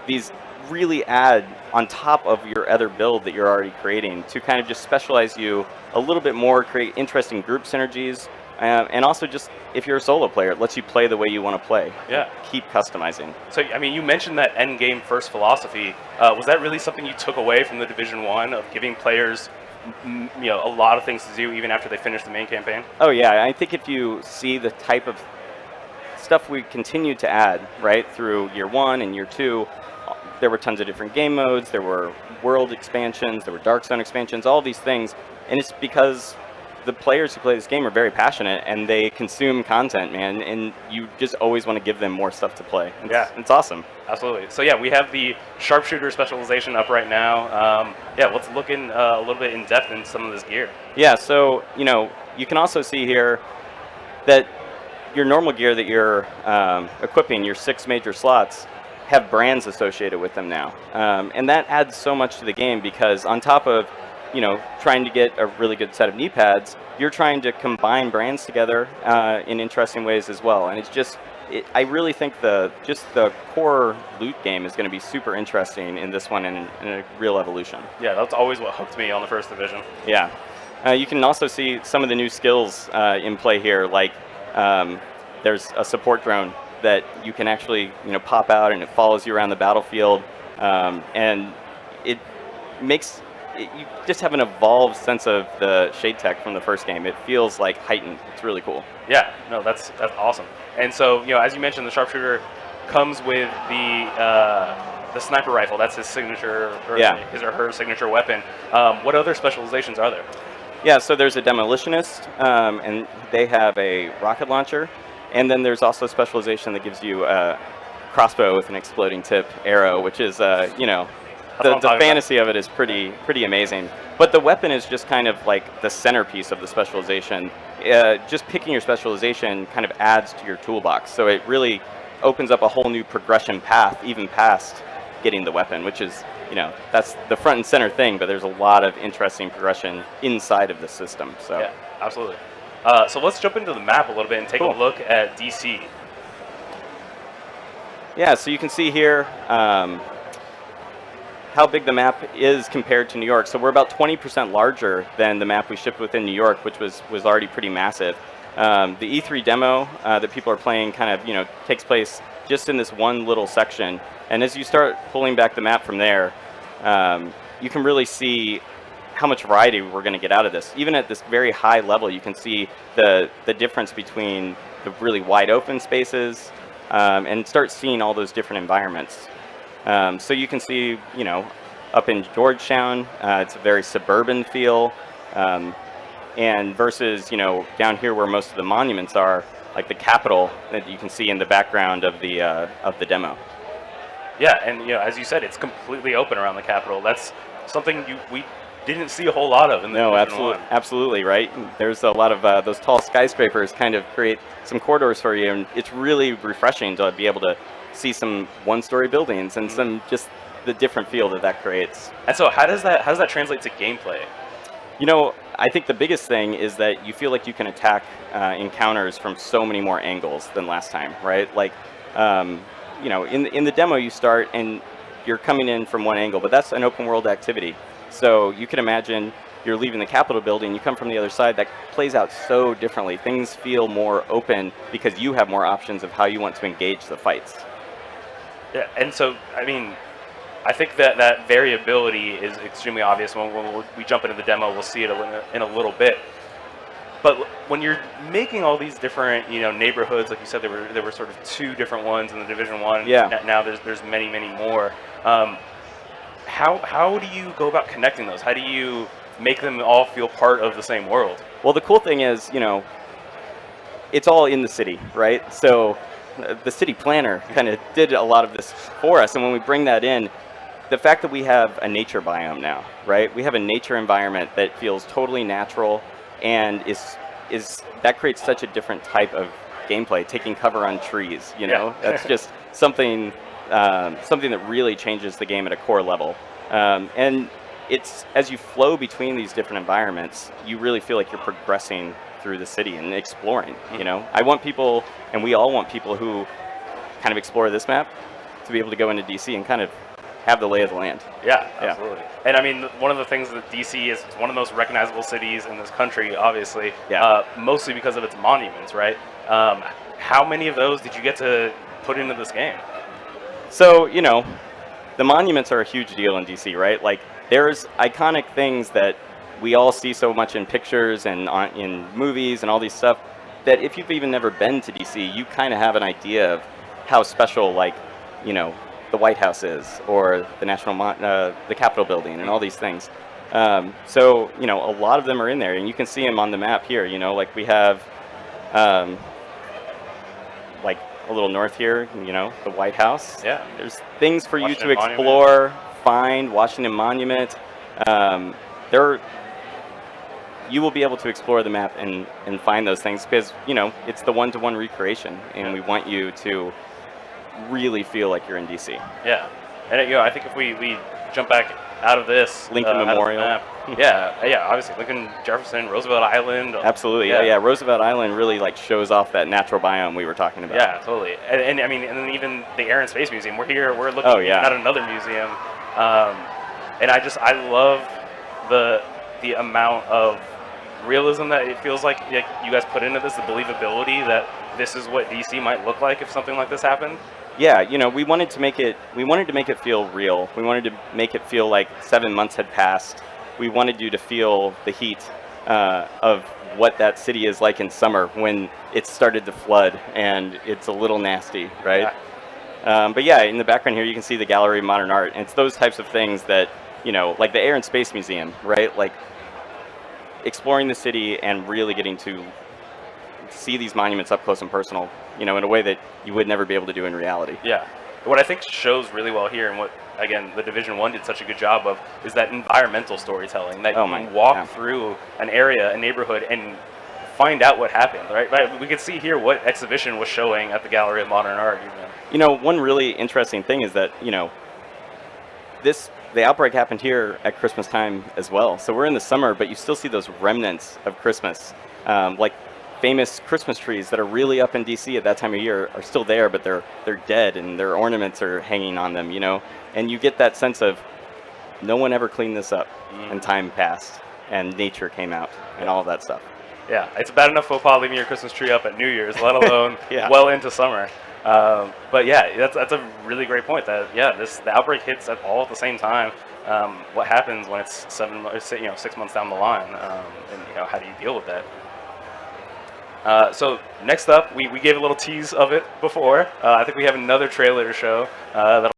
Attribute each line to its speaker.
Speaker 1: these really add on top of your other build that you're already creating to kind of just specialize you a little bit more, create interesting group synergies, and also just if you're a solo player, it lets you play the way you want to play.
Speaker 2: Yeah.
Speaker 1: Keep customizing.
Speaker 2: So, I mean, you mentioned that end game first philosophy. Was that really something you took away from the Division 1 of giving players a lot of things to do even after they finish the main campaign?
Speaker 1: Oh yeah, I think if you see the type of stuff we continue to add, right, through year 1 and year 2, there were tons of different game modes, there were world expansions, there were Dark Zone expansions, all these things, and it's because the players who play this game are very passionate and they consume content, man, and you just always want to give them more stuff to play. It's awesome.
Speaker 2: Absolutely. So yeah, we have the Sharpshooter Specialization up right now. Let's look in a little bit in depth in some of this gear.
Speaker 1: Yeah, so you can also see here that your normal gear that you're equipping, your 6 major slots, have brands associated with them now. And that adds so much to the game because on top of trying to get a really good set of knee pads, you're trying to combine brands together in interesting ways as well. And it's just, I really think the core loot game is going to be super interesting in this one and in a real evolution.
Speaker 2: Yeah, that's always what hooked me on the first division.
Speaker 1: Yeah. You can also see some of the new skills in play here, like there's a support drone that you can actually pop out and it follows you around the battlefield, and it makes you just have an evolved sense of the Shade Tech from the first game. It feels like heightened. It's really cool.
Speaker 2: Yeah, no, that's awesome. And so as you mentioned, the Sharpshooter comes with the sniper rifle. That's his signature, or his or her signature weapon. What other specializations are there?
Speaker 1: Yeah, so there's a demolitionist, and they have a rocket launcher. And then there's also a specialization that gives you a crossbow with an exploding tip arrow, which is, the fantasy of it is pretty amazing. But the weapon is just kind of like the centerpiece of the specialization. Just picking your specialization kind of adds to your toolbox. So it really opens up a whole new progression path, even past getting the weapon, which is, that's the front and center thing, but there's a lot of interesting progression inside of the system. So.
Speaker 2: Yeah, absolutely. So let's jump into the map a little bit and take a look at DC.
Speaker 1: Yeah, so you can see here how big the map is compared to New York. So we're about 20% larger than the map we shipped within New York, which was already pretty massive. The E3 demo that people are playing kind of takes place just in this one little section. And as you start pulling back the map from there, you can really see how much variety we're going to get out of this. Even at this very high level, you can see the difference between the really wide open spaces and start seeing all those different environments. So you can see, up in Georgetown, it's a very suburban feel, and versus, down here where most of the monuments are, like the Capitol that you can see in the background of the demo.
Speaker 2: Yeah, and as you said, it's completely open around the Capitol. That's something we didn't see a whole lot of in the
Speaker 1: absolutely, right? There's a lot of those tall skyscrapers kind of create some corridors for you, and it's really refreshing to be able to see some one-story buildings and some just the different feel that creates.
Speaker 2: And so how does that translate to gameplay?
Speaker 1: I think the biggest thing is that you feel like you can attack encounters from so many more angles than last time, right? Like, in the demo you start and you're coming in from one angle, but that's an open world activity. So you can imagine you're leaving the Capitol building, you come from the other side, that plays out so differently. Things feel more open because you have more options of how you want to engage the fights.
Speaker 2: Yeah, and so, I mean, I think that variability is extremely obvious. When we jump into the demo, we'll see it in a little bit. But when you're making all these different, neighborhoods, like you said, there were sort of 2 different ones in the Division 1.
Speaker 1: Yeah.
Speaker 2: Now there's many more. How do you go about connecting those? How do you make them all feel part of the same world?
Speaker 1: Well, the cool thing is, it's all in the city, right? So the city planner kind of did a lot of this for us, and when we bring that in, the fact that we have a nature biome now, right? We have a nature environment that feels totally natural, and is that creates such a different type of gameplay. Taking cover on trees, that's just something that really changes the game at a core level. And it's as you flow between these different environments, you really feel like you're progressing through the city and exploring. I want people, and we all want people who kind of explore this map to be able to go into DC and kind of have the lay of the land.
Speaker 2: Yeah, absolutely. And I mean, one of the things that DC is, it's one of the most recognizable cities in this country, obviously, mostly because of its monuments, right? How many of those did you get to put into this game?
Speaker 1: So, you know, the monuments are a huge deal in DC, right? Like, there's iconic things that we all see so much in pictures and in movies and all these stuff that if you've even never been to DC, you kind of have an idea of how special, like, you know, the White House is, or the the Capitol building, and all these things. So, you know, a lot of them are in there, and you can see them on the map here. You know, like we have, like a little north here. You know, the White House.
Speaker 2: Yeah.
Speaker 1: There's things for you to
Speaker 2: Washington
Speaker 1: explore, find. Washington Monument. You will be able to explore the map and find those things because, you know, it's the one-to-one recreation, and we want you to really feel like you're in DC.
Speaker 2: Yeah, and you know, I think if we jump back out of this
Speaker 1: Lincoln Memorial.
Speaker 2: Obviously Lincoln, Jefferson, Roosevelt Island.
Speaker 1: Absolutely, yeah. Roosevelt Island really like shows off that natural biome we were talking about.
Speaker 2: Yeah, totally. And I mean, and then even the Air and Space Museum. We're here. We're looking at another museum, and I love the amount of realism that it feels like you guys put into this, the believability that this is what DC might look like if something like this happened.
Speaker 1: Yeah, you know, we wanted to make it feel real. We wanted to make it feel like 7 months had passed. We wanted you to feel the heat of what that city is like in summer when it started to flood and it's a little nasty, right? Yeah. But yeah, in the background here you can see the Gallery of Modern Art, and it's those types of things that, you know, like the Air and Space Museum, right? Like exploring the city and really getting to see these monuments up close and personal, you know, in a way that you would never be able to do in reality.
Speaker 2: Yeah. What I think shows really well here, and what, again, the Division 1 did such a good job of, is that environmental storytelling, that you walk through an area, a neighborhood, and find out what happened, right? We could see here what exhibition was showing at the Gallery of Modern Art.
Speaker 1: You know, one really interesting thing is that, you know, the outbreak happened here at Christmas time as well. So we're in the summer, but you still see those remnants of Christmas, like famous Christmas trees that are really up in DC at that time of year are still there, but they're dead and their ornaments are hanging on them, you know? And you get that sense of no one ever cleaned this up, and time passed and nature came out and all of that stuff.
Speaker 2: Yeah, it's bad enough faux pas leaving your Christmas tree up at New Year's, let alone well into summer. But yeah, that's a really great point. That the outbreak hits all at the same time. What happens when it's 6 months down the line, and you know, how do you deal with that? So next up, we gave a little tease of it before. I think we have another trailer to show that'll